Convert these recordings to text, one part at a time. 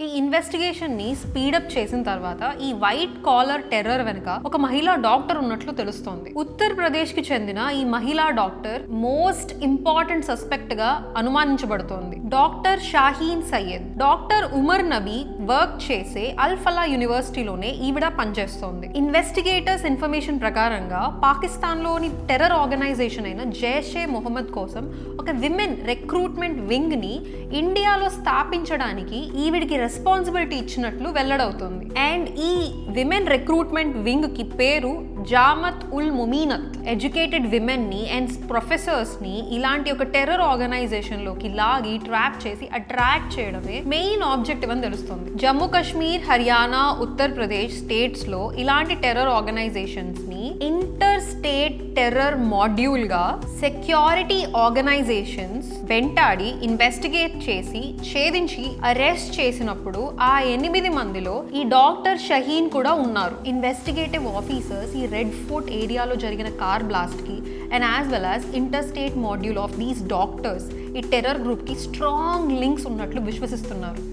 ఈ ఇన్వెస్టిగేషన్ ని స్పీడప్ చేసిన తర్వాత ఈ వైట్ కాలర్ టెర్రర్ వెనుక ఒక మహిళా డాక్టర్ ఉన్నట్లు తెలుస్తోంది. ఉత్తరప్రదేశ్ కి చెందిన ఈ మహిళా డాక్టర్ మోస్ట్ ఇంపార్టెంట్ సస్పెక్ట్ గా అనుమానించబడుతోంది. Doctor Shaheen Syed. Doctor Umar Nabi work చేసే అల్ ఫలా యూనివర్సిటీలోనే ఈవిడ పనిచేస్తోంది. ఇన్వెస్టిగేటర్స్ ఇన్ఫర్మేషన్ ప్రకారంగా పాకిస్తాన్ లోని టెర్రర్ ఆర్గనైజేషన్ అయిన జైషే మొహమ్మద్ కోసం ఒక విమెన్ రిక్రూట్మెంట్ వింగ్ ని ఇండియాలో స్థాపించడానికి ఈవిడికి రెస్పాన్సిబిలిటీ ఇచ్చినట్లు వెల్లడవుతుంది. అండ్ ఈ విమెన్ రిక్రూట్మెంట్ వింగ్ కి పేరు జామత్ ఉల్ ముమీనత్. ఎడ్యుకేటెడ్ విమెన్ ని అండ్ ప్రొఫెసర్స్ ని ఇలాంటి ఒక టెర్రర్ ఆర్గనైజేషన్ లోకి లాగి ట్రాప్ చేసి అట్రాక్ట్ చేయడమే మెయిన్ ఆబ్జెక్టివ్ అని తెలుస్తుంది. జమ్మూ కాశ్మీర్, హర్యానా, ఉత్తరప్రదేశ్ స్టేట్స్ లో ఇలాంటి టెర్రర్ ఆర్గనైజేషన్స్ ని ఇంటర్ స్టేట్ టెర్రర్ మాడ్యూల్ గా సెక్యూరిటీ ఆర్గనైజేషన్స్ వెంటాడి ఇన్వెస్టిగేట్ చేసి ఛేదించి అరెస్ట్ చేసినప్పుడు ఆ 8 మందిలో ఈ డాక్టర్ షహీన్ కూడా ఉన్నారు. ఇన్వెస్టిగేటివ్ ఆఫీసర్స్ ఈ రెడ్ ఫోర్ట్ ఏరియాలో జరిగిన కార్ బ్లాస్ట్ కి and as well as inter state module of these doctors ఈ టెర్రర్ గ్రూప్ కి స్ట్రాంగ్ లింక్స్ ఉన్నట్లు విశ్వసిస్తున్నారు.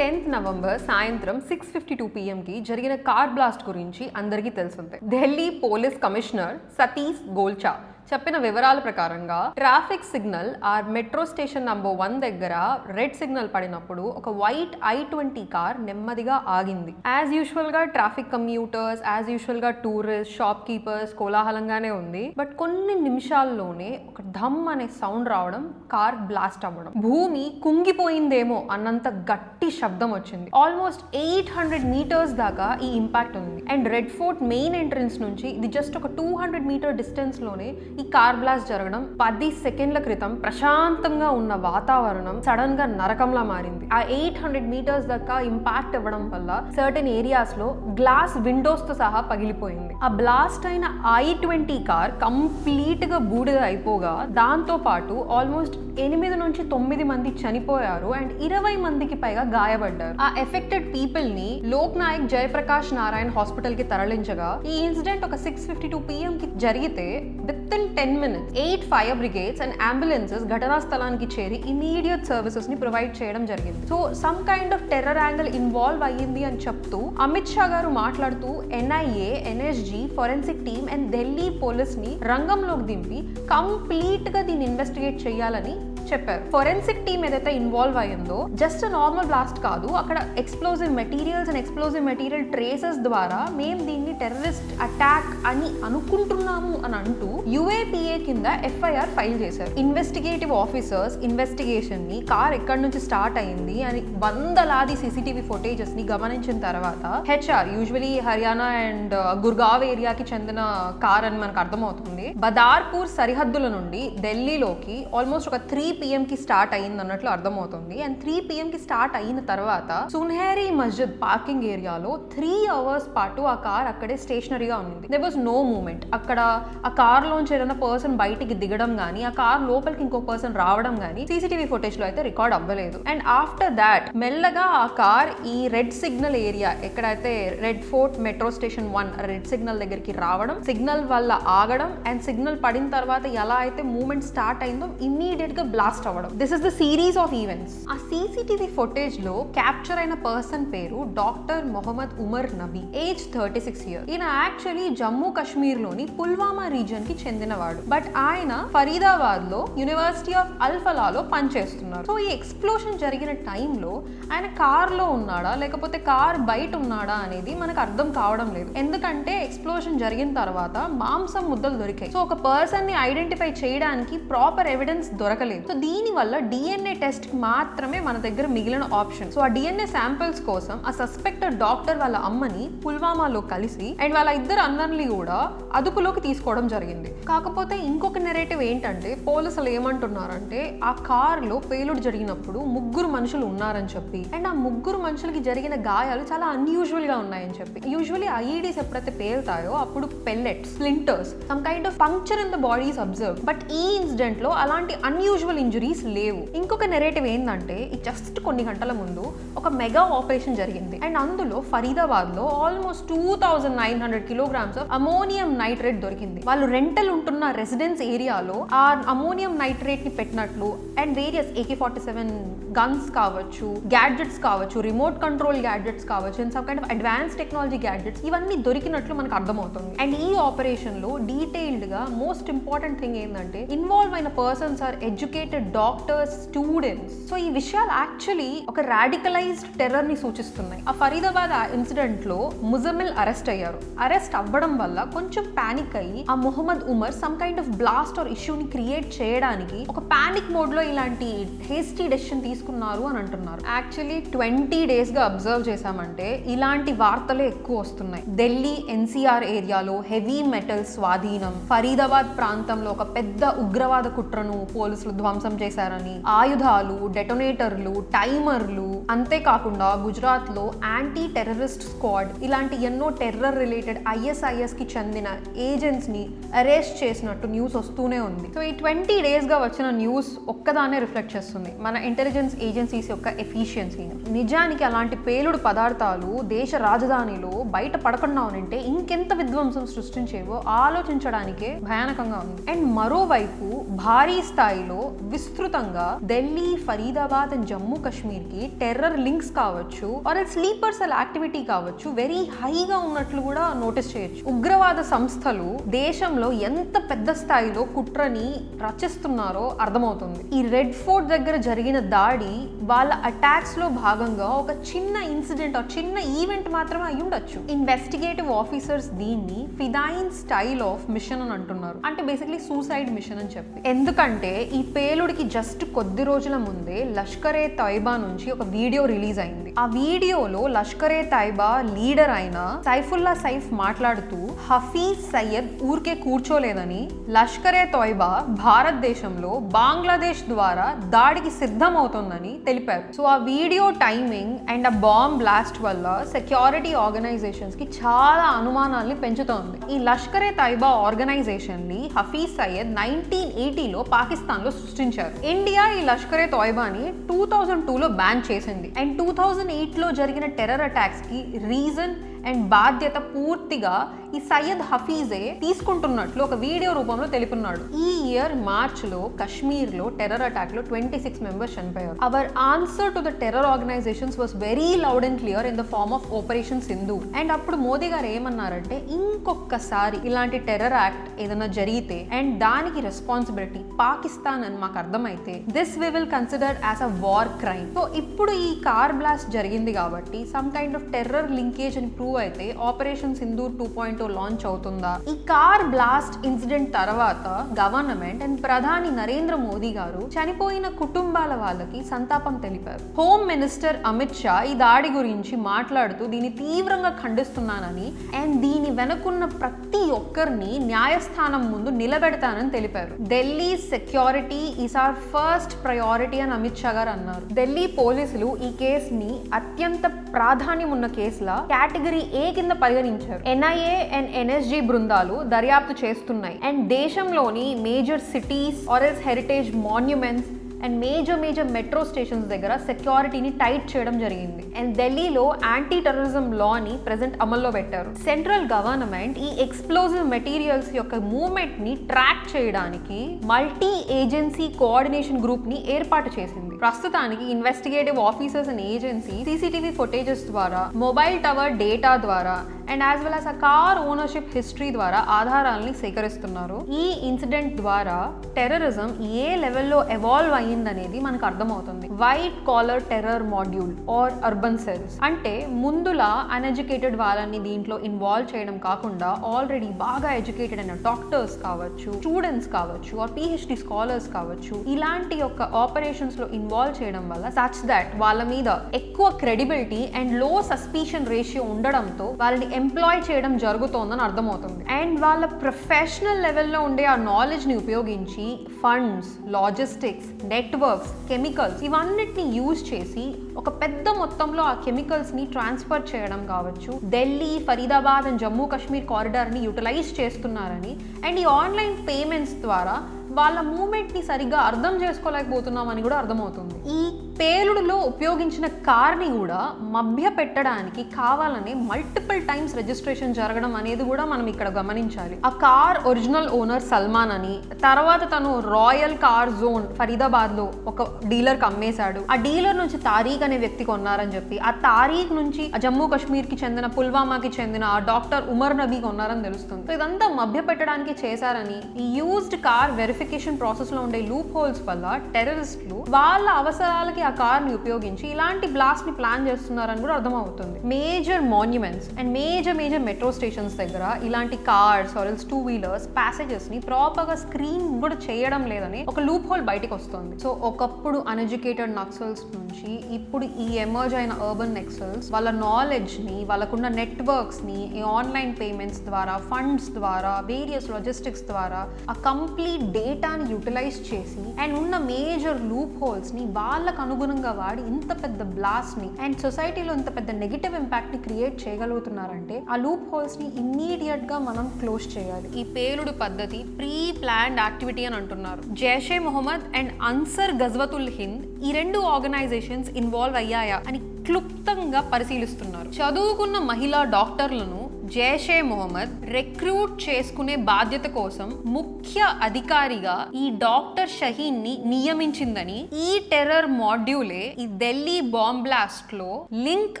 10th నవంబర్ సాయంత్రం 6:52 PM కి జరిగిన కార్ బ్లాస్ట్ గురించి అందరికీ తెలిసిందే. ఢిల్లీ పోలీస్ కమిషనర్ సతీష్ గోల్చా చెప్పిన వివరాల ప్రకారంగా traffic signal are metro station number 1 దగ్గర రెడ్ సిగ్నల్ పడినప్పుడు ఒక వైట్ I-20 కార్ నెమ్మదిగా ఆగింది. యాజ్ యూజువల్ గా ట్రాఫిక్ కమ్యూటర్స్, యాజ్ యూజువల్ గా టూరిస్ట్, షాప్ కీపర్స్ కోలాహలంగానే ఉంది. బట్ కొన్ని నిమిషాల్లోనే ఒక ధమ్ అనే సౌండ్ రావడం, కార్ బ్లాస్ట్ అవ్వడం, భూమి కుంగిపోయిందేమో అన్నంత గట్టి శబ్దం వచ్చింది. ఆల్మోస్ట్ 800 మీటర్స్ దాకా ఈ ఇంపాక్ట్ ఉంది. And red fort main entrance నుంచి ఇది జస్ట్ ఒక 200 మీటర్ డిస్టెన్స్ లోనే ఈ కార్ బ్లాస్ట్ జరగడం. 10 సెకండ్ల క్రితం ప్రశాంతంగా ఉన్న వాతావరణం సడన్ గా నరకంలా మారింది. ఆ 800 మీటర్స్ దాకా ఇంపాక్ట్ ఇవ్వడం వల్ల సర్టెన్ ఏరియాస్ లో గ్లాస్ విండోస్ తో సహా పగిలిపోయింది. ఆ బ్లాస్ట్ అయిన I-20 కార్ కంప్లీట్ గా బూడిద అయిపోగా దాంతో పాటు ఆల్మోస్ట్ 8 నుంచి 9 మంది చనిపోయారు అండ్ 20 మందికి పైగా గాయపడ్డారు. ఆ ఎఫెక్టెడ్ పీపుల్ ని లోక్ నాయక్ జయప్రకాష్ నారాయణ్ హాస్పిటల్ కి తరలించగా ఈ ఇన్సిడెంట్ ఒక 6:52 PM కి జరిగితే with in 10 minutes 8 fire brigades and ambulances ఘటనా స్థలానికి చేరి ఇమీడియట్ సర్వీసెస్ ని ప్రొవైడ్ చేయడం జరిగింది. So some kind of terror angle involve అయ్యింది అని చెప్తూ అమిత్ షా గారు మాట్లాడుతూ NIA, NSG, forensic team and Delhi police ని రంగంలోకి దింపి కంప్లీట్ గా దీన్ని ఇన్వెస్టిగేట్ చేయాలని చెప్పారు. ఫోరెన్సిక్ టీమ్ ఏదైతే ఇన్వాల్వ్ అయ్యిందో జస్ట్ నార్మల్ బ్లాస్ట్ కాదు, అక్కడ explosive materials and explosive material traces ద్వారా మేము దీన్ని టెర్రరిస్ట్ అటాక్ అని అనుకుంటున్నాము అని అంటూ UAPA కింద FIR ఫైల్ చేశారు. ఇన్వెస్టిగేటివ్ ఆఫీసర్స్ ఇన్వెస్టిగేషన్ ని కార్ ఎక్కడి నుంచి స్టార్ట్ అయింది అని వందలాది CCTV ఫుటేజెస్ ని గమనించిన తర్వాత HR usually Haryana and Gurgaon ఏరియాకి చెందిన కార్ అని మనకు అర్థమవుతుంది. బదార్పూర్ సరిహద్దుల నుండి ఢిల్లీలోకి ఆల్మోస్ట్ ఒక 3 PM కి స్టార్ట్ అయింది అన్నట్లు అర్థమవుతుంది. అండ్ 3 PM కి స్టార్ట్ అయిన తర్వాత సున్హేరీ మస్జిద్ పార్కింగ్ ఏరియాలో 3 hours పాటు ఆ కార్ అక్కడే స్టేషనరీగా ఉంది. There was no movement. అక్కడ ఆ కార్ లోంచి ఏదైనా పర్సన్ బయటికి దిగడం గానీ ఆ కార్ లోపలికి ఇంకో పర్సన్ రావడం గానీ CCTV ఫుటేజ్ లో అయితే రికార్డ్ అవ్వలేదు. అండ్ ఆఫ్టర్ దాట్ మెల్లగా ఆ కార్ ఈ రెడ్ సిగ్నల్ ఏరియా ఎక్కడైతే red fort metro station 1 red signal దగ్గరికి రావడం, సిగ్నల్ వల్ల ఆగడం అండ్ సిగ్నల్ పడిన తర్వాత ఎలా అయితే మూమెంట్ స్టార్ట్ అయిందో ఇమ్మీడియట్ గా బ్లాస్ట్ అవ్వడం. This is the series of events. ఆ CCTV ఫుటేజ్ లో క్యాప్చర్ అయిన పర్సన్ పేరు doctor Mohammad Umar Nabi, age 36 years. ఈయన యాక్చువల్లీ జమ్మూ కాశ్మీర్ లోని పుల్వామా రీజియన్ కి చెందినవాడు. బట్ ఆయన ఫరీదాబాద్ లో యూనివర్సిటీ ఆఫ్ అల్ ఫలాలో పనిచేస్తున్నారు. సో ఈ ఎక్స్ప్లోషన్ జరిగిన టైంలో ఆయన కార్ లో ఉన్నాడా లేకపోతే కార్ బయట ఉన్నాడా అనేది మనకు అర్థం కావడం లేదు. ఎందుకంటే ఎక్స్ప్లోషన్ జరిగిన తర్వాత మాంసం ముద్దలు దొరికాయి. సో ఒక పర్సన్ ని ఐడెంటిఫై చేయడానికి ప్రాపర్ ఎవిడెన్స్ దొరకలేదు. సో దీని వల్ల DNA టెస్ట్ మాత్రమే మన దగ్గర మిగిలిన ఆప్షన్. సో ఆ DNA శాంపిల్స్ కోసం ఆ సస్పెక్టెడ్ డాక్టర్ వాళ్ళ అమ్మని పుల్వామాలో కలిసి అండ్ వాళ్ళ ఇద్దరు అన్నర్ని కూడా అదుపులోకి తీసుకోవడం జరిగింది. కాకపోతే ఇంకొక నెరేటివ్ ఏంటంటే పోలీసులు ఏమంటున్నారంటే ఆ కార్ లో పేలుడు జరిగినప్పుడు 3 మనుషులు ఉన్నారని చెప్పి అండ్ ఆ 3 మనుషులకి జరిగిన గాయాలు చాలా అన్యూజువల్ గా ఉన్నాయని చెప్పి. యూజువల్లీ IEDs ఎప్పుడైతే పేలుతాయో అప్పుడు pellets, splinters, some kind of puncture in the bodies observe. But ఈ ఇన్సిడెంట్ లో అలాంటి అన్యూజువల్ ఫిజికల్ ఇంజురీస్ లేవు. ఇంకొక నెరేటివ్ ఏంటంటే జస్ట్ కొన్ని గంటల ముందు ఒక మెగా ఆపరేషన్ జరిగింది అండ్ అందులో ఫరీదాబాద్ లో almost 2900 kilograms of ammonium nitrate దొరికింది. వాళ్ళు రెంటల్ ఉంటున్న రెసిడెన్స్ ఏరియాలో ఆ అమోనియం నైట్రేట్ ని పెట్టినట్లు అండ్ వేరియస్ AK-47 గన్స్ కావచ్చు, గ్యాడ్జెట్స్ కావచ్చు, రిమోట్ కంట్రోల్ గ్యాడ్జెట్స్ కావచ్చు and some kind of advance technology gadgets ఇవన్నీ దొరికినట్లు మనకు అర్థమవుతుంది. అండ్ ఈ ఆపరేషన్ లో డీటెయిల్డ్ గా మోస్ట్ ఇంపార్టెంట్ థింగ్ ఏంటంటే ఇన్వాల్వ్ అయిన persons are educated doctors, students. So ఈ విషయాలు యాక్చువల్లీ ఒక రాడికలైజ్డ్ టెర్రర్ ని సూచిస్తున్నాయి. ఆ ఫరీదాబాద్ ఇన్సిడెంట్ లో ముజమిల్ అరెస్ట్ అయ్యారు. అరెస్ట్ అవ్వడం వల్ల కొంచెం పానిక్ అయ్యి ఆ Mohammad Umar some kind of blast or ఇష్యూని క్రియేట్ చేయడానికి ఒక పానిక్ మోడ్ లో ఇలాంటి హేస్టీ డెసిషన్ తీసుకున్నారు అని అంటున్నారు. యాక్చువల్లీ 20 days గా అబ్జర్వ్ చేశామంటే ఇలాంటి వార్తలే ఎక్కువ వస్తున్నాయి. ఢిల్లీ NCR ఏరియాలో హెవీ మెటల్ స్వాధీనం, ఫరీదాబాద్ ప్రాంతంలో ఒక పెద్ద ఉగ్రవాద కుట్రను పోలీసులు ధ్వంసం చేశారని, ఆయుధాలు, డెటోనేటర్లు, టైమర్లు, అంతేకాకుండా గుజరాత్ లో యాంటీ టెర్రరిస్ట్ స్క్వాడ్ ఇలాంటి ఎన్నో టెర్రర్ రిలేటెడ్ ISIS కి చెందిన ఏజెంట్స్ ని అరెస్ట్ చేసినట్టు న్యూస్ వస్తూనే ఉంది. సో ఈ 20 days గా వచ్చిన న్యూస్ ఒక్కదానే రిఫ్లెక్ట్ చేస్తుంది మన ఇంటెలిజెన్స్ ఏజెన్సీస్ యొక్క ఎఫిషియన్సీని. నిజానికి అలాంటి పేలుడు పదార్థాలు దేశ రాజధానిలో బయట పడకుండా ఉంటే ఇంకెంత విధ్వంసం సృష్టించేవో ఆలోచించడానికే భయానకంగా ఉంది. అండ్ మరోవైపు భారీ స్థాయిలో విస్తృతంగా ఢిల్లీ, ఫరీదాబాద్ అండ్ జమ్మూ కాశ్మీర్ కి టెర్రర్ లింక్స్ కావచ్చు ఆర్ స్లీపర్ సెల్ యాక్టివిటీ కావచ్చు వెరీ హైగా ఉన్నట్లు కూడా నోటీస్ చేయొచ్చు. ఉగ్రవాద సంస్థలు దేశంలో ఎంత పెద్ద స్థాయిలో కుట్రని రచిస్తున్నారో అర్థమవుతుంది. ఈ రెడ్ ఫోర్ట్ దగ్గర జరిగిన దాడి వాళ్ళ అటాక్స్ లో భాగంగా ఒక చిన్న ఇన్సిడెంట్ చిన్న ఈవెంట్ మాత్రమే అయి ఉండొచ్చు. ఇన్వెస్టిగేటివ్ ఆఫీసర్స్ దీన్ని ఫిదాయిన్ స్టైల్ ఆఫ్ మిషన్ అని అంటున్నారు. అంటే బేసిక్లీ సూసైడ్ మిషన్ అని చెప్పి. ఎందుకంటే ఈ పేలుడికి జస్ట్ కొద్ది రోజుల ముందే లష్కరే తైబా నుంచి ఒక వీడియో రిలీజ్ అయింది. ఆ వీడియోలో లష్కరే తైబా లీడర్ అయిన సైఫుల్లా సైఫ్ మాట్లాడుతూ హఫీజ్ సయ్యద్ ఊరికే కూర్చోలేదని, లష్కరే తైబా భారతదేశంలో బంగ్లాదేశ్ ద్వారా దాడికి సిద్ధమవుతోందని తెలిపారు. సో ఆ వీడియో టైమింగ్ అండ్ ఆ బాంబ్ బ్లాస్ట్ వల్ల సెక్యూరిటీ ఆర్గనైజేషన్స్ కి చాలా అనుమానాల్ని పెంచుతోంది. ఈ లష్కరే తైబా ఆర్గనైజేషన్ ని హఫీజ్ సయ్యద్ 1980లో పాకిస్తాన్ లో సృష్టించారు. ఇండియా ఈ లష్కరే తోయిబాని 2002లో బ్యాన్ చేసింది. అండ్ 2008లో జరిగిన టెర్రర్ అటాక్స్ కి రీజన్ అండ్ బాధ్యత పూర్తిగా ఈ సయ్యద్ హఫీజే తీసుకుంటున్నట్లు ఒక వీడియో రూపంలో తెలుపున్నాడు. ఈ ఇయర్ మార్చ్ లో కశ్మీర్ లో టెర్రర్ అటాక్ లో 26 members చనిపోయారు. Our answer to the terror organisations was very loud and clear in the form of operation Sindoor. And అప్పుడు మోదీ గారు ఏమన్నారంటే ఇంకొకసారి ఇలాంటి టెర్రర్ యాక్ట్ ఏదైనా జరిగితే అండ్ దానికి రెస్పాన్సిబిలిటీ పాకిస్తాన్ అని మాకు అర్థమైతే this we will consider as a war crime. So ఇప్పుడు ఈ కార్ బ్లాస్ట్ జరిగింది కాబట్టి some kind of terror linkage అని ప్రూవ్ అయితే ఆపరేషన్ సింధూర్ 2.0 లాంచ్ అవుతుందా? ఈ కార్ బ్లాస్ట్ ఇన్సిడెంట్ తర్వాత గవర్నమెంట్ అండ్ ప్రధాని నరేంద్ర మోదీ గారు చనిపోయిన కుటుంబాల వాళ్ళకి సంతాపం తెలిపారు. హోమ్ మినిస్టర్ అమిత్ షా ఈ దాడి గురించి మాట్లాడుతూ దీన్ని తీవ్రంగా ఖండిస్తున్నానని అండ్ దీని వెనుకున్న ప్రతి ఒక్కరిని న్యాయస్థానం ముందు నిలబెడతానని తెలిపారు. Delhi security is our first priority అని అమిత్ షా గారు అన్నారు. ఢిల్లీ పోలీసులు ఈ కేసుని అత్యంత ప్రాధాన్యం ఉన్న కేసుల కేటగిరీ A కింద పరిగణించారు. NIA అండ్ NSG బృందాలు దర్యాప్తు చేస్తున్నాయి అండ్ దేశంలోని major cities or else heritage monuments and major metro stations దగ్గర సెక్యూరిటీని టైట్ చేయడం జరిగింది. అండ్ ఢిల్లీలో యాంటీ టెర్రరిజం లాని ప్రెజెంట్ అమల్లో పెట్టారు. సెంట్రల్ గవర్నమెంట్ ఈ ఎక్స్ప్లోజివ్ మెటీరియల్స్ యొక్క మూవ్మెంట్ ని ట్రాక్ చేయడానికి మల్టీ ఏజెన్సీ కోఆర్డినేషన్ గ్రూప్ ని ఏర్పాటు చేసింది. ప్రస్తుతానికి investigative officers and agency CCTV footages ద్వారా, మొబైల్ టవర్ డేటా ద్వారా అండ్ యాజ్ వెల్ యాజ్ ఆ కార్ ఓనర్షిప్ హిస్టరీ ద్వారా ఆధారాలని సేకరిస్తున్నారు. ఈ ఇన్సిడెంట్ ద్వారా టెర్రరిజం ఏ లెవెల్లో ఎవాల్వ్ అయ్యిందనేది మనకు అర్థమవుతుంది. White collar terror module or urban cells అంటే ముందులా అన్ఎడ్యుకేటెడ్ వాళ్ళని దీంట్లో ఇన్వాల్వ్ చేయడం కాకుండా ఆల్రెడీ బాగా ఎడ్యుకేటెడ్ అయిన డాక్టర్స్ కావచ్చు, స్టూడెంట్స్ కావచ్చు ఆర్ PhD స్కాలర్స్ కావచ్చు, ఇలాంటి యొక్క ఆపరేషన్స్ లో ఇన్వాల్వ్ చేయడం వల్ల సచ్ దట్ వాళ్ళ మీద ఎక్కువ క్రెడిబిలిటీ అండ్ లో సస్పిషన్ రేషియో ఉండడంతో వాళ్ళని ఎంప్లాయ్ చేయడం జరుగుతోందని అర్థమవుతుంది. అండ్ వాళ్ళ ప్రొఫెషనల్ లెవెల్లో ఉండే ఆ నాలెడ్జ్ ని ఉపయోగించి ఫండ్స్, లాజిస్టిక్స్, నెట్వర్క్స్, కెమికల్స్ ఇవన్నిటిని యూజ్ చేసి ఒక పెద్ద మొత్తంలో ఆ కెమికల్స్ ని ట్రాన్స్ఫర్ చేయడం కావచ్చు, ఢిల్లీ, ఫరీదాబాద్ అండ్ జమ్మూ కాశ్మీర్ కారిడార్ ని యూటిలైజ్ చేస్తున్నారని అండ్ ఈ ఆన్లైన్ పేమెంట్స్ ద్వారా వాళ్ళ మూమెంట్ ని సరిగ్గా అర్థం చేసుకోలేకపోతున్నాం అని కూడా అర్థమవుతుంది. ఈ పేలుడులో ఉపయోగించిన కార్ ని కూడా మభ్య పెట్టడానికి కావాలని మల్టిపుల్ టైమ్స్ రిజిస్ట్రేషన్ జరగడం అనేది కూడా మనం ఇక్కడ గమనించాలి. ఆ కార్ ఒరిజినల్ ఓనర్ సల్మాన్ అని, తర్వాత తను రాయల్ కార్ జోన్ ఫరీదాబాద్ లో ఒక డీలర్ కి అమ్మేశాడు. ఆ డీలర్ నుంచి తారీఖ్ అనే వ్యక్తి కొన్నారని చెప్పి, ఆ తారీఖ్ నుంచి జమ్మూ కాశ్మీర్ కి చెందిన పుల్వామాకి చెందిన ఆ డాక్టర్ ఉమర్ నబీ కొన్నారని తెలుస్తుంది. సో ఇదంతా మభ్య పెట్టడానికి చేశారని, ఈ యూజ్డ్ కార్ వెరిఫికేషన్ ప్రాసెస్ లో ఉండే లూప్ హోల్స్ వల్ల టెర్రరిస్టులు వాళ్ళ అవసరాలకి ఆ కార్ ని ఉపయోగించి ఇలాంటి బ్లాస్ట్ ని ప్లాన్ చేస్తున్నారని కూడా అర్థమవుతుంది. Major monuments and major metro stations దగ్గర ఇలాంటి కార్స్ ఆర్ ఎల్స్ 2-వీలర్స్ ప్యాసేజెస్ ని ప్రాపర్ గా స్క్రీన్ కూడా చేయడం లేదని ఒక లూప్ హోల్ బయటకు వస్తుంది. సో ఒకప్పుడు అన్ఎడ్యుకేటెడ్ నక్సల్స్ నుంచి ఇప్పుడు ఈ ఎమర్జ్ అయిన అర్బన్ నక్సల్స్ వాళ్ళ నాలెడ్జ్ ని, వాళ్ళకున్న నెట్వర్క్స్ ని ఈ ఆన్లైన్ పేమెంట్స్ ద్వారా, ఫండ్స్ ద్వారా, వేరియస్ లాజిస్టిక్స్ ద్వారా ఆ కంప్లీట్ డేటాని యూటిలైజ్ చేసి అండ్ ఉన్న మేజర్ లూప్ హోల్స్ ని వాళ్ళకు అనుగుణంగా వాడి ఇంత పెద్ద బ్లాస్ట్ ని అండ్ సొసైటీలో ఇంత పెద్ద నెగిటివ్ ఇంపాక్ట్ ని క్రియేట్ చేయగలుగుతున్నారంటే ఆ లూప్ హోల్స్ ని ఇమ్మీడియట్ గా మనం క్లోజ్ చేయాలి. ఈ పేలుడు పద్ధతి ప్రీ ప్లాన్డ్ యాక్టివిటీ అని అంటున్నారు. జైషే మొహమ్మద్ అండ్ అన్సర్ గజ్వతుల్ హింద్ ఈ రెండు ఆర్గనైజేషన్స్ ఇన్వాల్వ్ అయ్యాయా అని క్లుప్తంగా పరిశీలిస్తున్నారు. చదువుకున్న మహిళా డాక్టర్లను జైషే మొహమ్మద్ రిక్రూట్ చేసుకునే బాధ్యత కోసం ముఖ్య అధికారిగా ఈ డాక్టర్ షహీన్ ని నియమించిందని, ఈ టెర్రర్ మాడ్యూలే ఈ ఢిల్లీ బాంబ్ బ్లాస్ట్ లో లింక్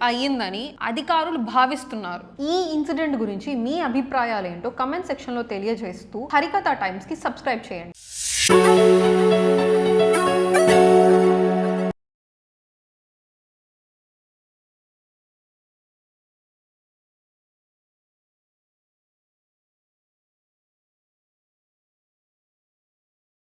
అయ్యిందని అధికారులు భావిస్తున్నారు. ఈ ఇన్సిడెంట్ గురించి మీ అభిప్రాయాలు ఏంటో కమెంట్ సెక్షన్ లో తెలియజేస్తూ హరికథ టైమ్స్ కి సబ్స్క్రైబ్ చేయండి.